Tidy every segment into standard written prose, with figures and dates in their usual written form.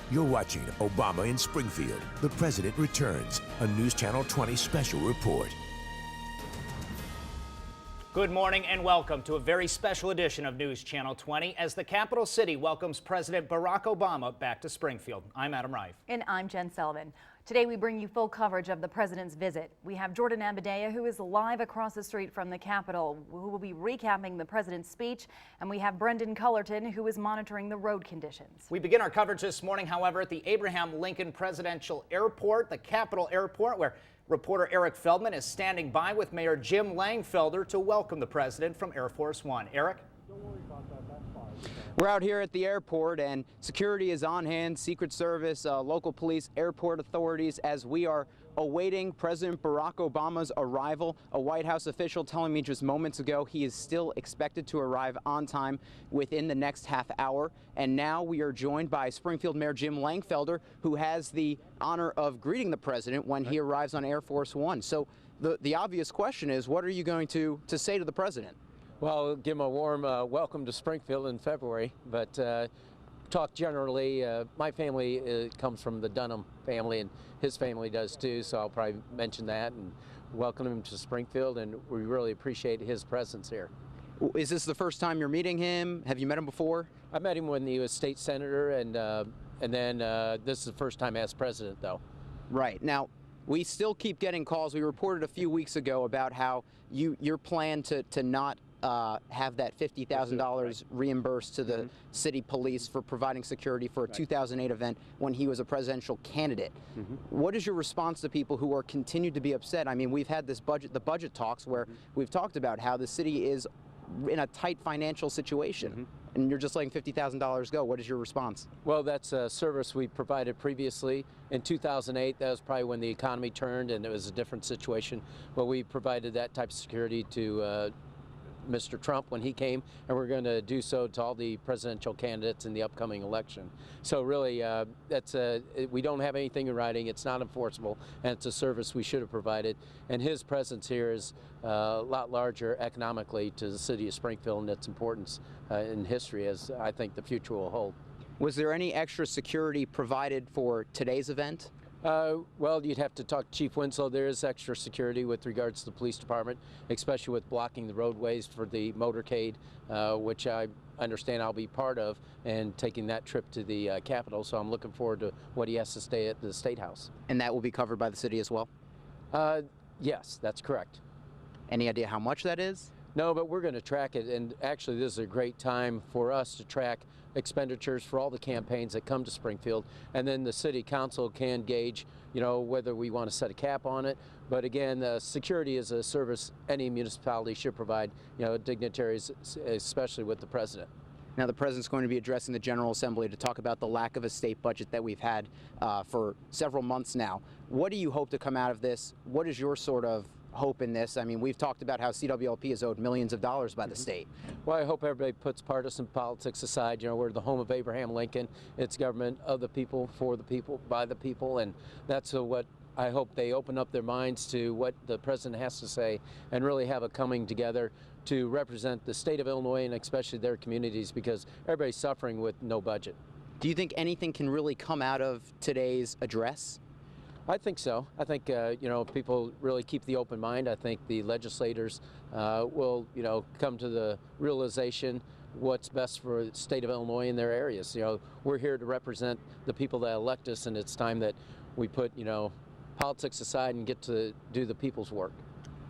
You're watching Obama in Springfield. The President Returns, a News Channel 20 special report. Good morning and welcome to a very special edition of News Channel 20 as the capital city welcomes President Barack Obama back to Springfield. I'm Adam Reif. And I'm Jen Sullivan. Today we bring you full coverage of the president's visit. We have Jordan Abadea, who is live across the street from the Capitol, who will be recapping the president's speech, and we have Brendan Cullerton, who is monitoring the road conditions. We begin our coverage this morning, however, at the Abraham Lincoln Presidential Airport, the Capitol Airport, where reporter Eric Feldman is standing by with Mayor Jim Langfelder to welcome the president from Air Force One. Eric? Don't worry about that. That's fine. We're out here at the airport and security is on hand, Secret Service, local police, airport authorities, as we are awaiting President Barack Obama's arrival. A White House official telling me just moments ago he is still expected to arrive on time within the next half hour. And now we are joined by Springfield Mayor Jim Langfelder, who has the honor of greeting the president when he arrives on Air Force One. So the obvious question is, what are you going to say to the president? Well, give him a warm welcome to Springfield in February, but talk generally. My family comes from the Dunham family, and his family does too, so I'll probably mention that and welcome him to Springfield, and we really appreciate his presence here. Is this the first time you're meeting him? Have you met him before? I met him when he was state senator, and then this is the first time as president, though. Right. Now, we still keep getting calls. We reported a few weeks ago about how your plan to not have that $50,000 reimbursed to the city police for providing security for a 2008 event when he was a presidential candidate. What is your response to people who are continued to be upset? I mean, we've had the budget talks where we've talked about how the city is in a tight financial situation, and you're just letting $50,000 go. What is your response? Well, that's a service we provided previously. In 2008, that was probably when the economy turned and it was a different situation. But we provided that type of security to Mr. Trump when he came, and we're going to do so to all the presidential candidates in the upcoming election. So really, we don't have anything in writing. It's not enforceable, and it's a service we should have provided. And his presence here is a lot larger economically to the city of Springfield and its importance in history, as I think the future will hold. Was there any extra security provided for today's event? Well, you'd have to talk to Chief Winslow. There is extra security with regards to the police department, especially with blocking the roadways for the motorcade, which I understand I'll be part of, and taking that trip to the Capitol. So I'm looking forward to what he has to stay at the State House. And that will be covered by the city as well? Yes, that's correct. Any idea how much that is? No, but we're going to track it, and actually this is a great time for us to track expenditures for all the campaigns that come to Springfield, and then the city council can gauge, whether we want to set a cap on it. But again, security is a service any municipality should provide, dignitaries, especially with the president. Now, the president's going to be addressing the General Assembly to talk about the lack of a state budget that we've had for several months now. What do you hope to come out of this? What is your sort of hope in this? I mean, we've talked about how CWLP is owed millions of dollars by the state. Well, I hope everybody puts partisan politics aside. We're the home of Abraham Lincoln. It's government of the people, for the people, by the people, and that's what I hope they open up their minds to what the president has to say and really have a coming together to represent the state of Illinois and especially their communities, because everybody's suffering with no budget. Do you think anything can really come out of today's address? I think so. I think, people really keep the open mind. I think the legislators will, come to the realization what's best for the state of Illinois in their areas. We're here to represent the people that elect us, and it's time that we put, politics aside and get to do the people's work.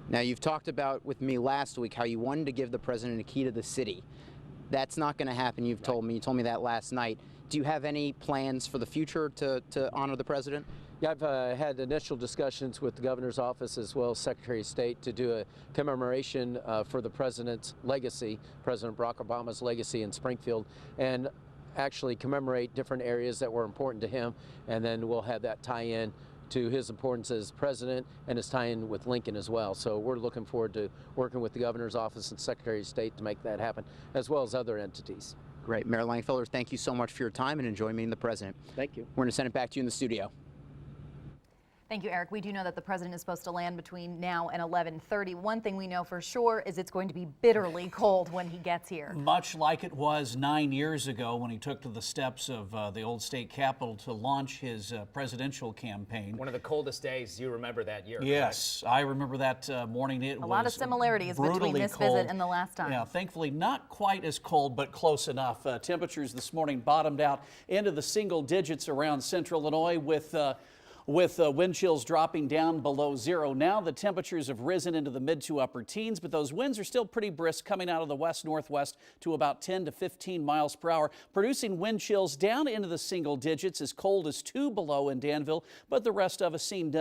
Now, you've talked about with me last week how you wanted to give the president a key to the city. That's not going to happen, you've told me. You told me that last night. Do you have any plans for the future to honor the president? Yeah, I've had initial discussions with the governor's office as well as Secretary of State to do a commemoration for the president's legacy, President Barack Obama's legacy in Springfield, and actually commemorate different areas that were important to him, and then we'll have that tie in to his importance as president and his tie-in with Lincoln as well. So we're looking forward to working with the governor's office and Secretary of State to make that happen, as well as other entities. Great. Mayor Langfelder, thank you so much for your time and enjoy meeting the president. Thank you. We're going to send it back to you in the studio. Thank you, Eric. We do know that the president is supposed to land between now and 11:30. One thing we know for sure is it's going to be bitterly cold when he gets here. Much like it was 9 years ago when he took to the steps of the old state capitol to launch his presidential campaign. One of the coldest days you remember that year. Yes, correct? I remember that morning. It was a lot of similarities between this visit and the last time. Yeah, thankfully not quite as cold, but close enough. Temperatures this morning bottomed out into the single digits around central Illinois with wind chills dropping down below zero. Now the temperatures have risen into the mid to upper teens, but those winds are still pretty brisk, coming out of the west-northwest to about 10 to 15 miles per hour, producing wind chills down into the single digits, as cold as 2 below in Danville, but the rest of us seen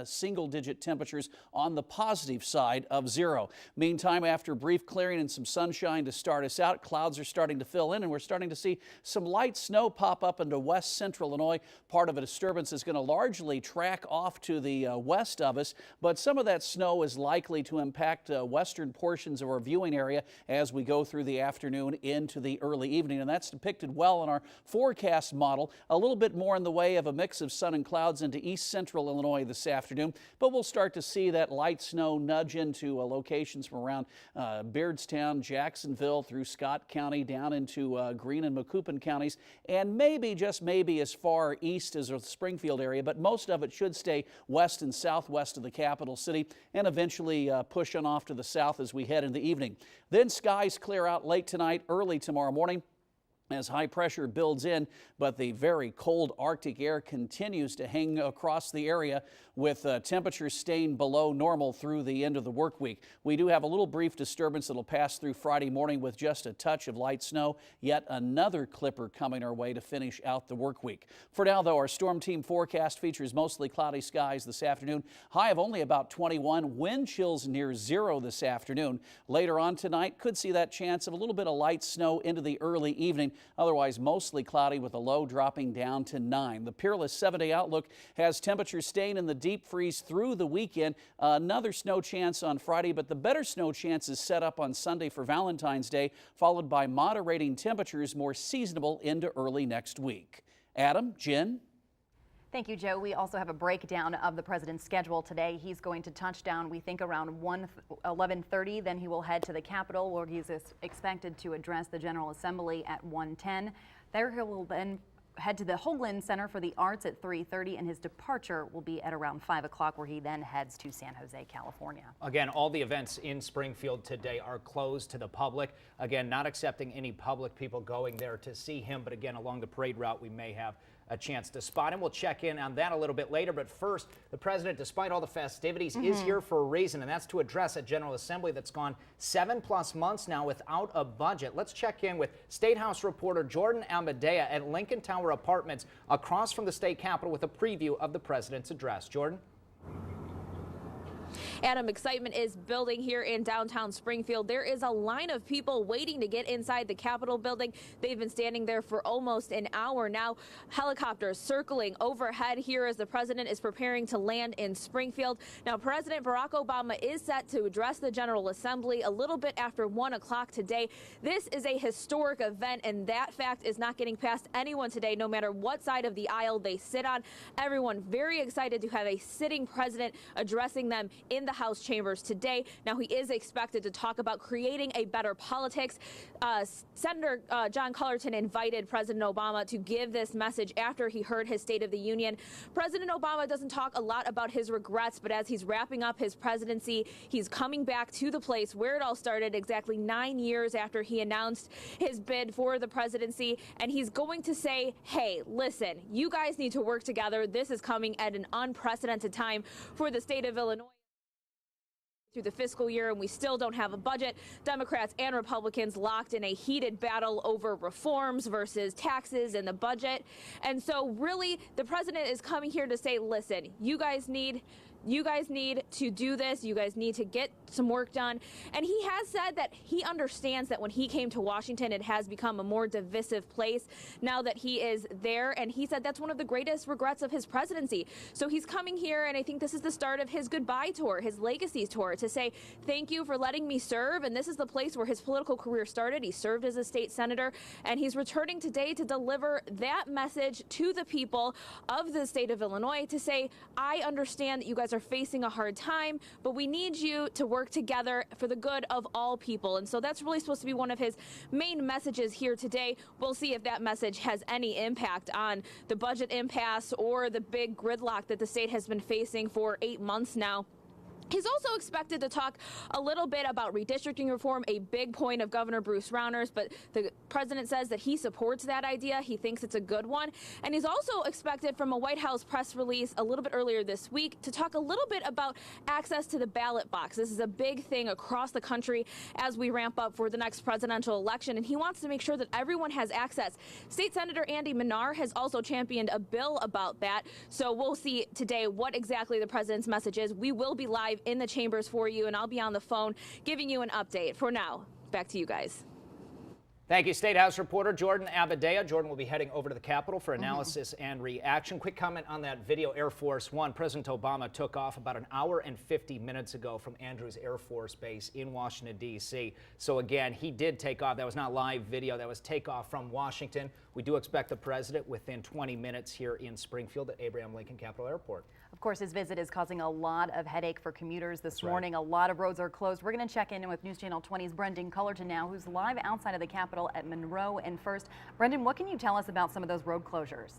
single-digit temperatures on the positive side of zero. Meantime, after a brief clearing and some sunshine to start us out, clouds are starting to fill in, and we're starting to see some light snow pop up into west central Illinois. Part of a disturbance is going to largely track off to the west of us, but some of that snow is likely to impact western portions of our viewing area as we go through the afternoon into the early evening, and that's depicted well in our forecast model. A little bit more in the way of a mix of sun and clouds into east central Illinois this afternoon, but we'll start to see that light snow nudge into locations from around Beardstown, Jacksonville, through Scott County, down into Greene and Macoupin counties, and maybe, just maybe, as far east as the Springfield area, but most of it should stay west and southwest of the capital city and eventually push on off to the south as we head into the evening. Then skies clear out late tonight, early tomorrow morning, as high pressure builds in, but the very cold Arctic air continues to hang across the area, with temperatures staying below normal through the end of the work week. We do have a little brief disturbance that will pass through Friday morning with just a touch of light snow. Yet another clipper coming our way to finish out the work week. For now, though, our storm team forecast features mostly cloudy skies this afternoon. High of only about 21. Wind chills near zero this afternoon. Later on tonight, could see that chance of a little bit of light snow into the early evening. Otherwise, mostly cloudy with a low dropping down to 9. The Peerless 7-day outlook has temperatures staying in the deep freeze through the weekend. Another snow chance on Friday, but the better snow chance is set up on Sunday for Valentine's Day, followed by moderating temperatures more seasonable into early next week. Adam, Jen. Thank you, Joe. We also have a breakdown of the president's schedule today. He's going to touch down, we think, around 11:30. Then he will head to the Capitol, where he's expected to address the General Assembly at 1:10. There he will then head to the Hoagland Center for the Arts at 3:30, and his departure will be at around 5 o'clock, where he then heads to San Jose, California. Again, all the events in Springfield today are closed to the public. Again, not accepting any public people going there to see him, but again, along the parade route, we may have a chance to spot him. We'll check in on that a little bit later, but first, the president, despite all the festivities, is here for a reason, and that's to address a General Assembly that's gone 7+ months now without a budget. Let's check in with State House reporter Jordan Amadea at Lincoln Tower Apartments across from the state capitol with a preview of the president's address. Jordan? Adam, excitement is building here in downtown Springfield. There is a line of people waiting to get inside the Capitol building. They've been standing there for almost an hour now. Helicopters circling overhead here as the president is preparing to land in Springfield. Now, President Barack Obama is set to address the General Assembly a little bit after 1 o'clock today. This is a historic event, and that fact is not getting past anyone today, no matter what side of the aisle they sit on. Everyone very excited to have a sitting president addressing them in the House chambers today. Now, he is expected to talk about creating a better politics. Senator John Cullerton invited President Obama to give this message after he heard his State of the Union. President Obama doesn't talk a lot about his regrets, but as he's wrapping up his presidency, he's coming back to the place where it all started exactly 9 years after he announced his bid for the presidency. And he's going to say, hey, listen, you guys need to work together. This is coming at an unprecedented time for the state of Illinois through the fiscal year, and we still don't have a budget. Democrats and Republicans locked in a heated battle over reforms versus taxes in the budget. And so really, the president is coming here to say, listen, you guys need you guys need to do this. You guys need to get some work done. And he has said that he understands that when he came to Washington, it has become a more divisive place now that he is there. And he said that's one of the greatest regrets of his presidency. So he's coming here, and I think this is the start of his goodbye tour, his legacy tour, to say thank you for letting me serve. And this is the place where his political career started. He served as a state senator, and he's returning today to deliver that message to the people of the state of Illinois to say, I understand that you guys are facing a hard time, but we need you to work together for the good of all people. And so that's really supposed to be one of his main messages here today. We'll see if that message has any impact on the budget impasse or the big gridlock that the state has been facing for 8 months now. He's also expected to talk a little bit about redistricting reform, a big point of Governor Bruce Rauner's, but the president says that he supports that idea. He thinks it's a good one. And he's also expected from a White House press release a little bit earlier this week to talk a little bit about access to the ballot box. This is a big thing across the country as we ramp up for the next presidential election, and he wants to make sure that everyone has access. State Senator Andy Menard has also championed a bill about that. So we'll see today what exactly the president's message is. We will be live in the chambers for you, and I'll be on the phone giving you an update. For now, back to you guys. Thank you, State House reporter Jordan Abadea. Jordan will be heading over to the Capitol for analysis and reaction. Quick comment on that video, Air Force One. President Obama took off about an hour and 50 minutes ago from Andrews Air Force Base in Washington, D.C. So again, he did take off. That was not live video. That was takeoff from Washington. We do expect the president within 20 minutes here in Springfield at Abraham Lincoln Capitol Airport. Of course, his visit is causing a lot of headache for commuters this morning. A lot of roads are closed. We're going to check in with News Channel 20's Braden Cullerton now, who's live outside of the Capitol at Monroe and First. Braden, what can you tell us about some of those road closures?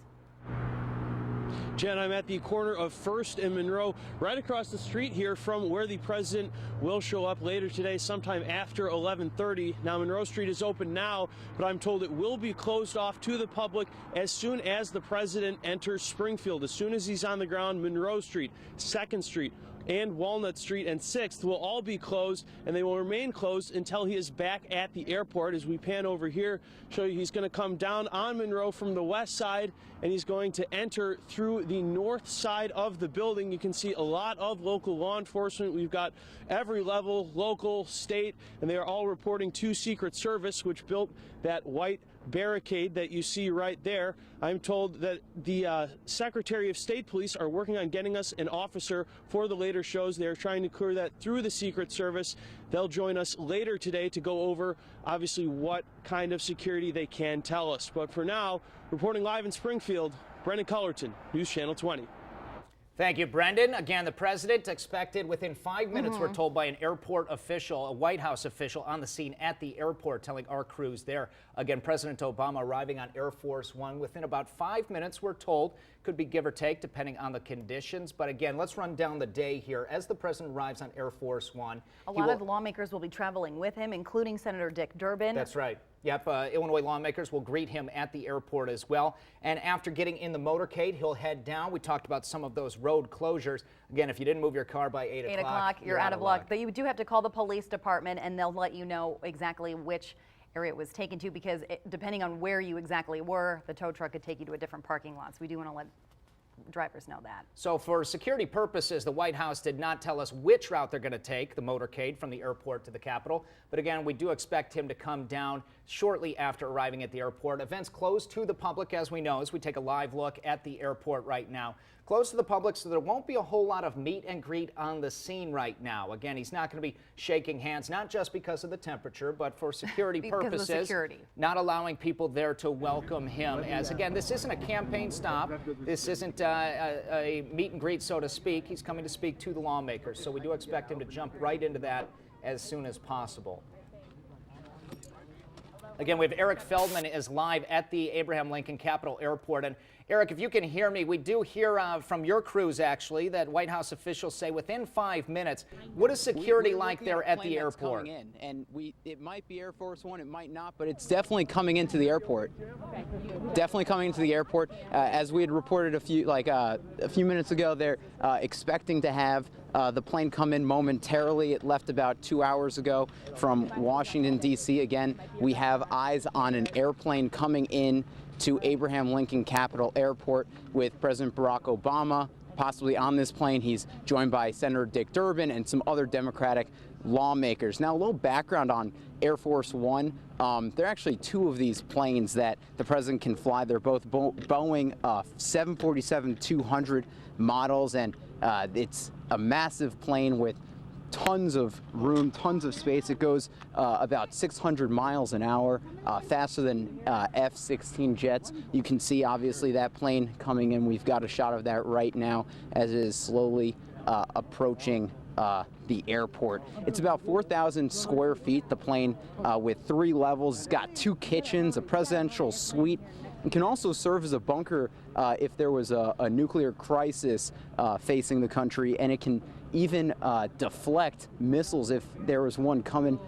Jen, I'm at the corner of First and Monroe, right across the street here from where the president will show up later today, sometime after 11:30. Now, Monroe Street is open now, but I'm told it will be closed off to the public as soon as the president enters Springfield. As soon as he's on the ground, Monroe Street, 2nd Street, and Walnut Street and 6th will all be closed, and they will remain closed until he is back at the airport. As we pan over here, show you he's going to come down on Monroe from the west side, and he's going to enter through the north side of the building. You can see a lot of local law enforcement. We've got every level, local, state, and they are all reporting to Secret Service, which built that white barricade that you see right there. I'm told that the Secretary of State Police are working on getting us an officer for the later shows. They're trying to clear that through the Secret Service. They'll join us later today to go over, obviously, what kind of security they can tell us. But for now, reporting live in Springfield, Braden Cullerton, News Channel 20. Thank you, Brendan. Again, the president expected within 5 minutes, we're told by an airport official, a White House official on the scene at the airport, telling our crews there. Again, President Obama arriving on Air Force One within about 5 minutes, we're told. Could be give or take depending on the conditions. But again, let's run down the day here. As the president arrives on Air Force One, a lot of lawmakers will be traveling with him, including Senator Dick Durbin. That's right. Yep, Illinois lawmakers will greet him at the airport as well. And after getting in the motorcade, he'll head down. We talked about some of those road closures. Again, if you didn't move your car by 8 o'clock, you're out of luck. But you do have to call the police department, and they'll let you know exactly which area it was taken to, because depending on where you exactly were, the tow truck could take you to a different parking lot. So we do want to let drivers know that. So for security purposes, the White House did not tell us which route they're going to take, the motorcade from the airport to the Capitol. But again, we do expect him to come down shortly after arriving at the airport. Events closed to the public, as we know, as we take a live look at the airport right now. Closed to the public, so there won't be a whole lot of meet and greet on the scene right now. Again, he's not going to be shaking hands, not just because of the temperature, but for security purposes. Not allowing people there to welcome him. As again, this isn't a campaign stop. This isn't a meet and greet, so to speak. He's coming to speak to the lawmakers, so we do expect him to jump right into that as soon as possible. Again, we have Eric Feldman is live at the Abraham Lincoln Capitol Airport. And Eric, if you can hear me, we do hear from your crews, actually, that White House officials say within 5 minutes. What is security like there at the airport? Coming in, and it might be Air Force One, it might not, but it's definitely coming into the airport. Definitely coming into the airport. As we had reported a few minutes ago, they're expecting to have the plane come in momentarily. It left about 2 hours ago from Washington, D.C. Again, we have eyes on an airplane coming in to Abraham Lincoln Capitol Airport with President Barack Obama possibly on this plane. He's joined by Senator Dick Durbin and some other Democratic lawmakers. Now, a little background on Air Force One. There are actually two of these planes that the president can fly. They're both Boeing 747-200 models, and it's a massive plane with tons of room, tons of space. It goes about 600 miles an hour, faster than F-16 jets. You can see, obviously, that plane coming in. We've got a shot of that right now as it is slowly approaching the airport. It's about 4,000 square feet, the plane, with 3 levels. It's got 2 kitchens, a presidential suite. It can also serve as a bunker if there was a nuclear crisis facing the country, and it can even deflect missiles if there was one coming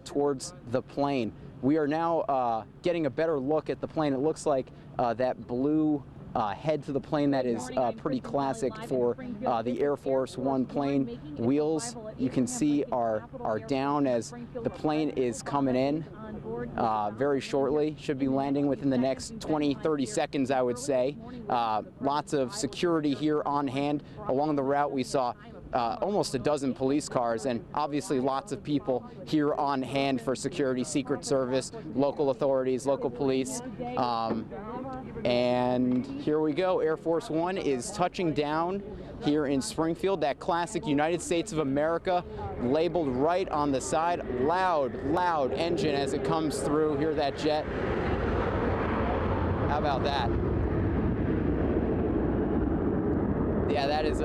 towards the plane. We are now getting a better look at the plane. It looks like that blue head to the plane that is pretty classic for the Air Force One plane. Wheels, you can see, are down as the plane is coming in very shortly. Should be landing within the next 20-30 seconds, I would say. Lots of security here on hand. Along the route, we saw almost a dozen police cars, and obviously lots of people here on hand for security, Secret Service, local authorities, local police. And here we go. Air Force One is touching down here in Springfield. That classic United States of America labeled right on the side. Loud engine as it comes through. Hear that jet? How about that? Yeah, that is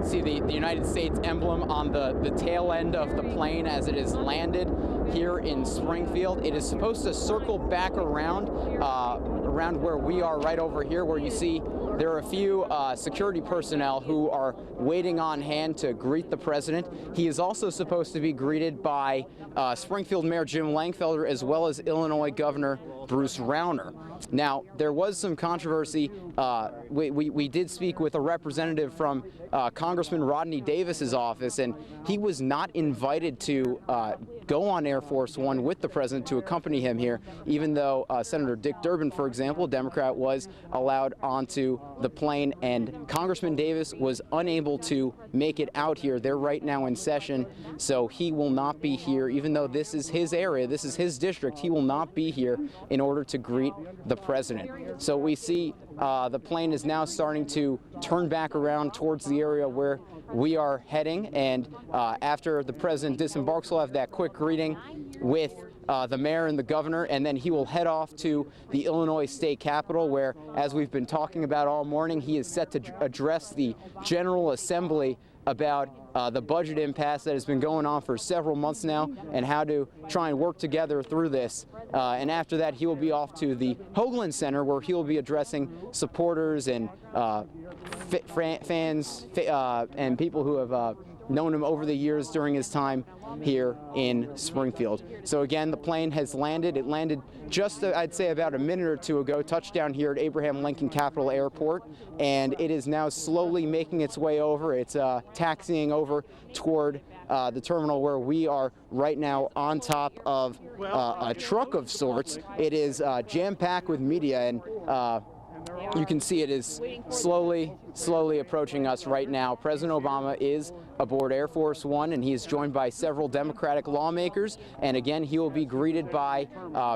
see the United States emblem on the tail end of the plane as it is landed here in Springfield. It is supposed to circle back around where we are, right over here, where you see there are a few security personnel who are waiting on hand to greet the president. He is also supposed to be greeted by Springfield Mayor Jim Langfelder, as well as Illinois Governor Bruce Rauner. Now, there was some controversy. We did speak with a representative from Congressman Rodney Davis's office, and he was not invited to go on Air Force One with the president to accompany him here, even though Senator Dick Durbin, for example, a Democrat, was allowed onto the plane, and Congressman Davis was unable to make it out here. They're right now in session, so he will not be here, even though this is his area, this is his district. He will not be here in order to greet the president. So we see the plane is now starting to turn back around towards the area where we are heading, and after the president disembarks, we'll have that quick greeting with the mayor and the governor, and then he will head off to the Illinois State Capitol, where, as we've been talking about all morning, he is set to address the General Assembly about the budget impasse that has been going on for several months now, and how to try and work together through this. And after that, he will be off to the Hoagland Center, where he will be addressing supporters and fans and people who have known him over the years during his time here in Springfield. So again, the plane has landed. It landed just, I'd say, about a minute or two ago, touchdown here at Abraham Lincoln Capitol Airport, and it is now slowly making its way over. It's taxiing over toward the terminal where we are right now, on top of a truck of sorts. It is jam-packed with media, and you can see it is slowly approaching us right now. President Obama is aboard Air Force One, and he is joined by several Democratic lawmakers. And again, he will be greeted by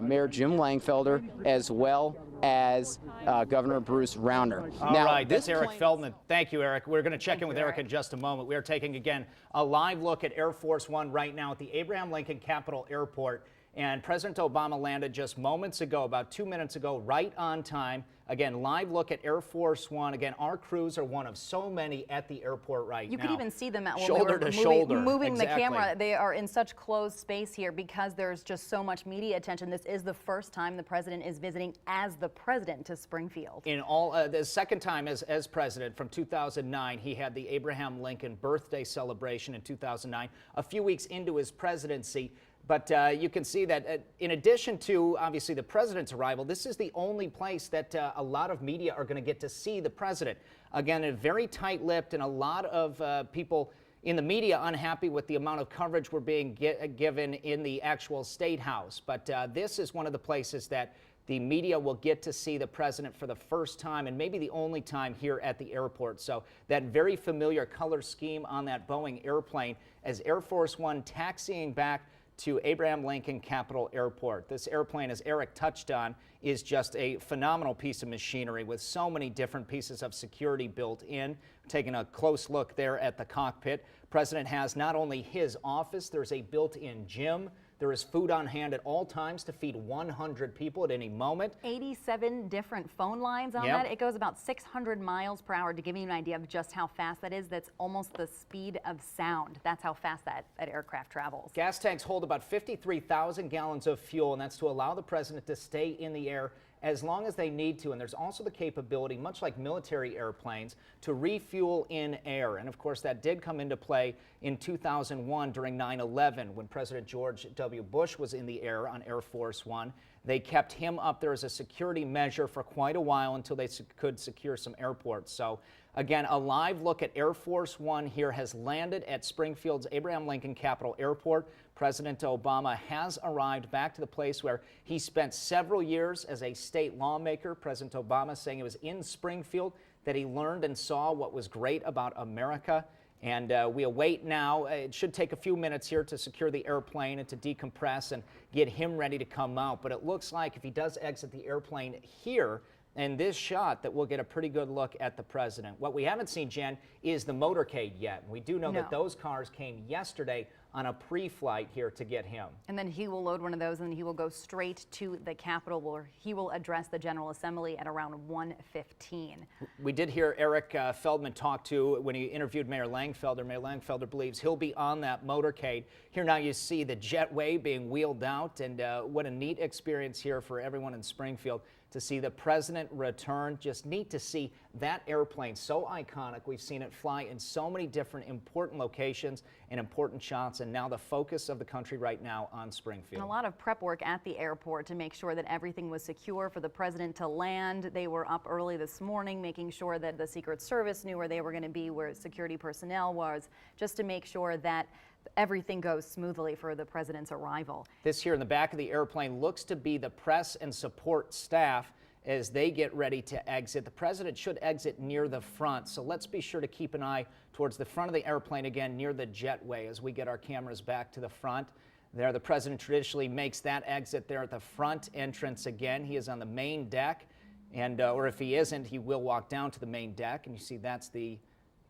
Mayor Jim Langfelder, as well as Governor Bruce Rauner. All right, that's Eric Feldman. Thank you, Eric. We're going to check in with Eric in just a moment. We are taking, again, a live look at Air Force One right now at the Abraham Lincoln Capitol Airport. And President Obama landed just moments ago, about 2 minutes ago, right on time. Again, live look at Air Force One. Again, our crews are one of so many at the airport right now. You could even see them at shoulder to shoulder. Moving the camera. They are in such closed space here because there's just so much media attention. This is the first time the president is visiting as the president to Springfield. In all, the second time as president from 2009, he had the Abraham Lincoln birthday celebration in 2009, a few weeks into his presidency. But you can see that in addition to, obviously, the president's arrival, this is the only place that a lot of media are going to get to see the president. Again, very tight-lipped, and a lot of people in the media unhappy with the amount of coverage we're being given in the actual State House. But this is one of the places that the media will get to see the president for the first time and maybe the only time here at the airport. So that very familiar color scheme on that Boeing airplane as Air Force One taxiing back to Abraham Lincoln Capitol Airport. This airplane, as Eric touched on, is just a phenomenal piece of machinery with so many different pieces of security built in. Taking a close look there at the cockpit, President has not only his office, there's a built-in gym. There is food on hand at all times to feed 100 people at any moment. 87 different phone lines on that. It goes about 600 miles per hour. To give you an idea of just how fast that is, that's almost the speed of sound. That's how fast that aircraft travels. Gas tanks hold about 53,000 gallons of fuel, and that's to allow the president to stay in the air as long as they need to. And there's also the capability, much like military airplanes, to refuel in air. And of course, that did come into play in 2001 during 9/11 when President George W. Bush was in the air on Air Force One. They kept him up there as a security measure for quite a while until they could secure some airports. So again, a live look at Air Force One here has landed at Springfield's Abraham Lincoln Capitol Airport. President Obama has arrived back to the place where he spent several years as a state lawmaker. President Obama saying it was in Springfield that he learned and saw what was great about America. And we await now. It should take a few minutes here to secure the airplane and to decompress and get him ready to come out. But it looks like if he does exit the airplane here in this shot, that we'll get a pretty good look at the president. What we haven't seen, Jen, is the motorcade yet. We do know that those cars came yesterday on a pre-flight here to get him. And then he will load one of those and he will go straight to the Capitol where he will address the General Assembly at around 1:15. We did hear Eric Feldman talk to when he interviewed Mayor Langfelder. Mayor Langfelder believes he'll be on that motorcade. Here now you see the jetway being wheeled out, and what a neat experience here for everyone in Springfield to see the president return. Just neat to see that airplane, so iconic. We've seen it fly in so many different important locations and important shots, and now the focus of the country right now on Springfield. And a lot of prep work at the airport to make sure that everything was secure for the president to land. They were up early this morning making sure that the Secret Service knew where they were going to be, where security personnel was, just to make sure that everything goes smoothly for the president's arrival. This here in the back of the airplane looks to be the press and support staff as they get ready to exit. The president should exit near the front, so let's be sure to keep an eye towards the front of the airplane again near the jetway as we get our cameras back to the front. There, the president traditionally makes that exit there at the front entrance again. He is on the main deck, and or if he isn't, he will walk down to the main deck, and you see that's the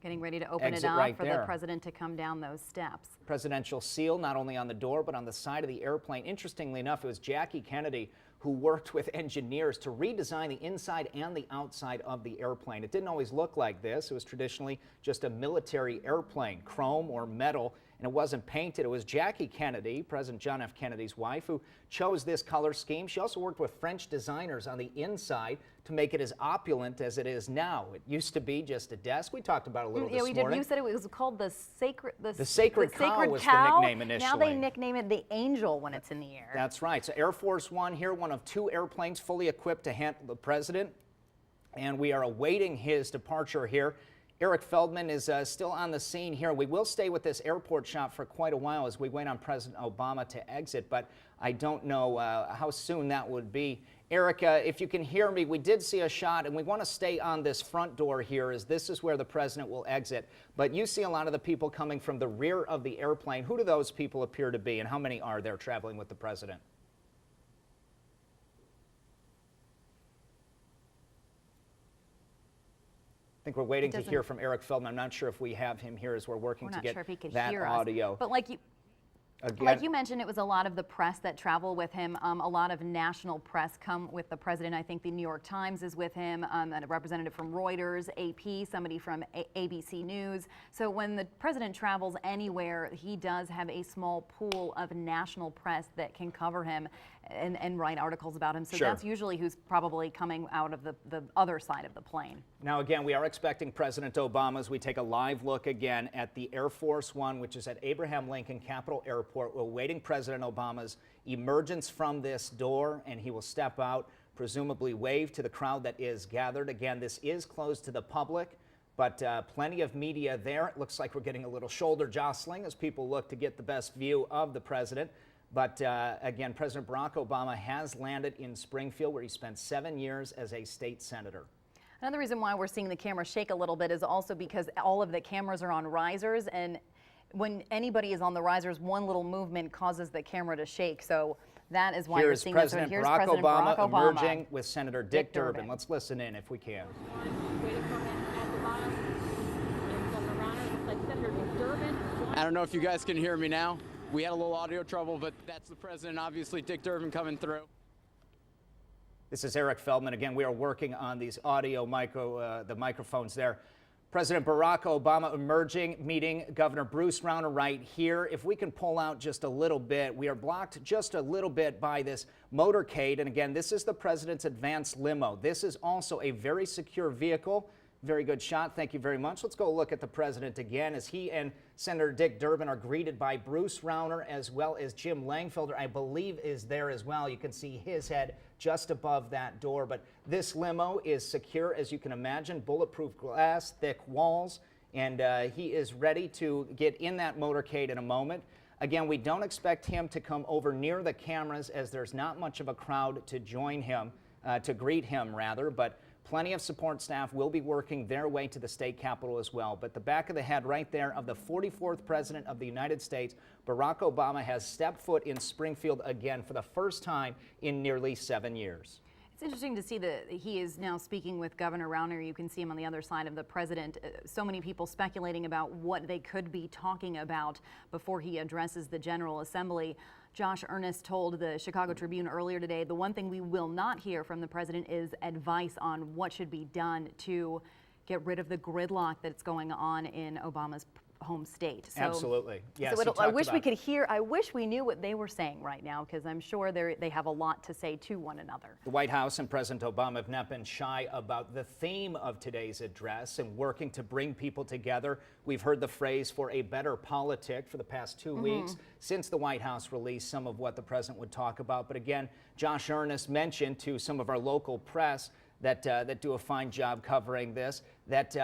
getting ready to open it up right for there. The president to come down those steps. Presidential seal not only on the door but on the side of the airplane. Interestingly enough, it was Jackie Kennedy who worked with engineers to redesign the inside and the outside of the airplane. It didn't always look like this. It was traditionally just a military airplane, chrome or metal, and it wasn't painted. It was Jackie Kennedy, President John F. Kennedy's wife, who chose this color scheme. She also worked with French designers on the inside to make it as opulent as it is now. It used to be just a desk. We talked about it a little this morning. You said it was called the Sacred Cow was the nickname initially. Now they nickname it the Angel when it's in the air. That's right. So Air Force One here, one of two airplanes fully equipped to handle the president, and we are awaiting his departure here. Eric Feldman is still on the scene here. We will stay with this airport shot for quite a while as we wait on President Obama to exit, but I don't know how soon that would be. Eric, if you can hear me, we did see a shot, and we want to stay on this front door here as this is where the president will exit. But you see a lot of the people coming from the rear of the airplane. Who do those people appear to be, and how many are there traveling with the president? I think we're waiting to hear from Eric Feldman. I'm not sure if we have him here as we're working to get that audio. But like you mentioned, it was a lot of the press that travel with him. A lot of national press come with the president. I think the New York Times is with him, a representative from Reuters, AP, somebody from ABC News. So when the president travels anywhere, he does have a small pool of national press that can cover him and write articles about him. So that's usually who's probably coming out of the other side of the plane. Now, again, we are expecting President Obama as we take a live look again at the Air Force One, which is at Abraham Lincoln Capitol Airport. We're awaiting President Obama's emergence from this door, and he will step out, presumably wave to the crowd that is gathered. Again, this is closed to the public, but plenty of media there. It looks like we're getting a little shoulder jostling as people look to get the best view of the president. But again, President Barack Obama has landed in Springfield, where he spent 7 years as a state senator. Another reason why we're seeing the camera shake a little bit is also because all of the cameras are on risers, and when anybody is on the risers, one little movement causes the camera to shake. So that is why we're seeing this. Here's Here's President Barack Obama Obama emerging with Senator Dick Durbin. Let's listen in if we can. I don't know if you guys can hear me now. We had a little audio trouble, but that's the president, obviously, Dick Durbin, coming through. This is Eric Feldman. Again, we are working on these audio the microphones there. President Barack Obama emerging, meeting Governor Bruce Rauner right here. If we can pull out just a little bit, we are blocked just a little bit by this motorcade. And again, this is the president's advanced limo. This is also a very secure vehicle. Very good shot. Thank you very much. Let's go look at the president again as he and Senator Dick Durbin are greeted by Bruce Rauner, as well as Jim Langfelder, I believe, is there as well. You can see his head just above that door. But this limo is secure, as you can imagine, bulletproof glass, thick walls, and he is ready to get in that motorcade in a moment. Again, we don't expect him to come over near the cameras, as there's not much of a crowd to join him, to greet him rather, but plenty of support staff will be working their way to the state capitol as well. But the back of the head right there of the 44th president of the United States, Barack Obama, has stepped foot in Springfield again for the first time in nearly 7 years. It's interesting to see that he is now speaking with Governor Rauner. You can see him on the other side of the president. So many people speculating about what they could be talking about before he addresses the General Assembly. Josh Earnest told the Chicago Tribune earlier today, the one thing we will not hear from the president is advice on what should be done to get rid of the gridlock that's going on in Obama's home state. So, absolutely. Yes. So I wish we could hear. I wish we knew what they were saying right now, because I'm sure they have a lot to say to one another. The White House and President Obama have not been shy about the theme of today's address and working to bring people together. We've heard the phrase "for a better politic" for the past 2 weeks since the White House released some of what the president would talk about. But again, Josh Earnest mentioned to some of our local press that do a fine job covering this that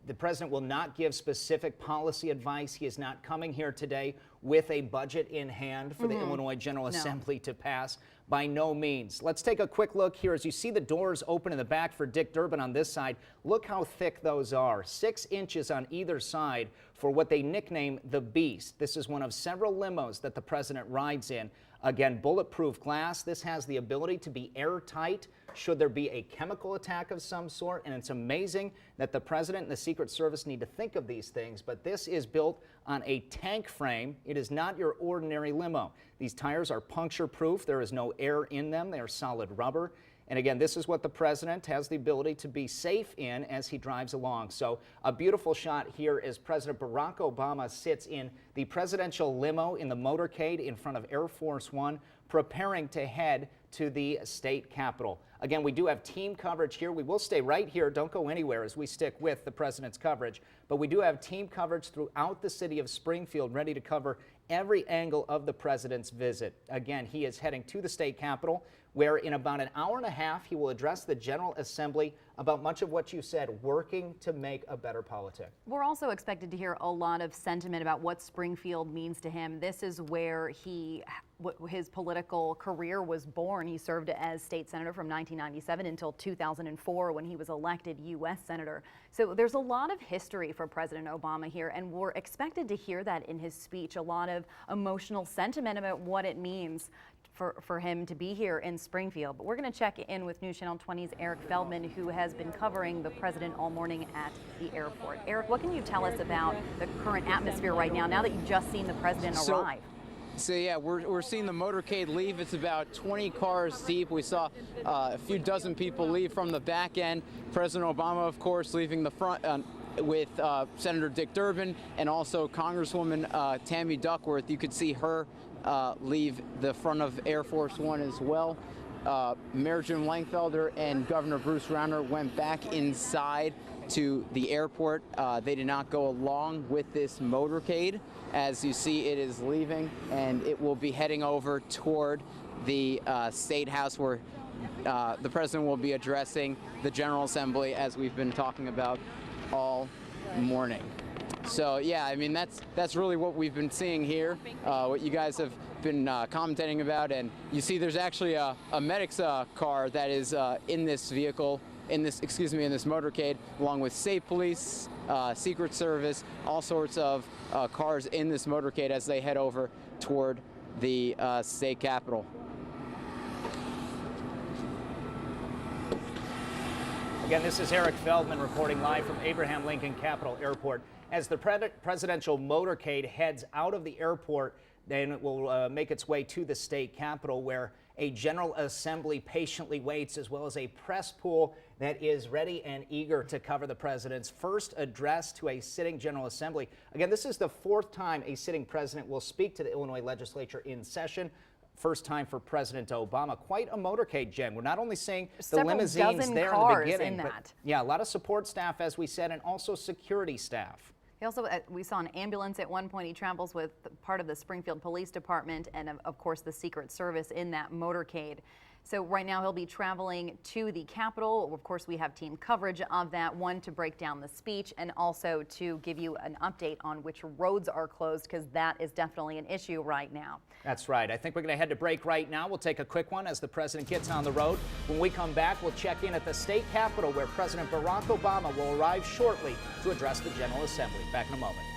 the president will not give specific policy advice. He is not coming here today with a budget in hand for the Illinois General Assembly to pass. By no means. Let's take a quick look here. As you see the doors open in the back for Dick Durbin on this side, look how thick those are. 6 inches on either side for what they nickname the Beast. This is one of several limos that the president rides in. Again, bulletproof glass. This has the ability to be airtight should there be a chemical attack of some sort. And it's amazing that the president and the Secret Service need to think of these things, but this is built on a tank frame. It is not your ordinary limo. These tires are puncture proof. There is no air in them. They are solid rubber. And again, this is what the president has the ability to be safe in as he drives along. So a beautiful shot here as President Barack Obama sits in the presidential limo in the motorcade in front of Air Force One, preparing to head to the state capitol. Again, we do have team coverage here. We will stay right here. Don't go anywhere as we stick with the president's coverage. But we do have team coverage throughout the city of Springfield, ready to cover every angle of the president's visit. Again, he is heading to the state capitol, where in about an hour and a half, he will address the General Assembly about much of what you said, working to make a better politic. We're also expected to hear a lot of sentiment about what Springfield means to him. This is where his political career was born. He served as state senator from 1997 until 2004 when he was elected U.S. Senator. So there's a lot of history for President Obama here, and we're expected to hear that in his speech, a lot of emotional sentiment about what it means for him to be here in Springfield. But we're going to check in with News Channel 20's Eric Feldman, who has been covering the president all morning at the airport. Eric, what can you tell us about the current atmosphere right now that you've just seen the president arrive? So yeah, we're seeing the motorcade leave. It's about 20 cars deep. We saw a few dozen people leave from the back end. President Obama, of course, leaving the front with Senator Dick Durbin and also Congresswoman Tammy Duckworth. You could see her leave the front of Air Force One as well. Mayor Jim Langfelder and Governor Bruce Rauner went back inside to the airport. They did not go along with this motorcade. As you see, it is leaving, and it will be heading over toward the State House, where the president will be addressing the General Assembly, as we've been talking about all morning. So yeah, I mean that's really what we've been seeing here, what you guys have been commentating about, and you see there's actually a medic's car that is in this vehicle, in this motorcade, along with state police, Secret Service, all sorts of cars in this motorcade as they head over toward the state capitol. Again, this is Eric Feldman reporting live from Abraham Lincoln Capitol Airport. As the presidential motorcade heads out of the airport, then it will make its way to the state capitol, where a General Assembly patiently waits, as well as a press pool that is ready and eager to cover the president's first address to a sitting General Assembly. Again, this is the fourth time a sitting president will speak to the Illinois legislature in session. First time for President Obama. Quite a motorcade, Jen. We're not only seeing the limousines there in the beginning, but yeah, a lot of support staff, as we said, and also security staff. He also, we saw an ambulance at one point. He travels with part of the Springfield Police Department and, of course, the Secret Service in that motorcade. So right now he'll be traveling to the Capitol. Of course, we have team coverage of that, one to break down the speech and also to give you an update on which roads are closed, because that is definitely an issue right now. That's right. I think we're going to head to break right now. We'll take a quick one as the president gets on the road. When we come back, we'll check in at the state capitol, where President Barack Obama will arrive shortly to address the General Assembly. Back in a moment.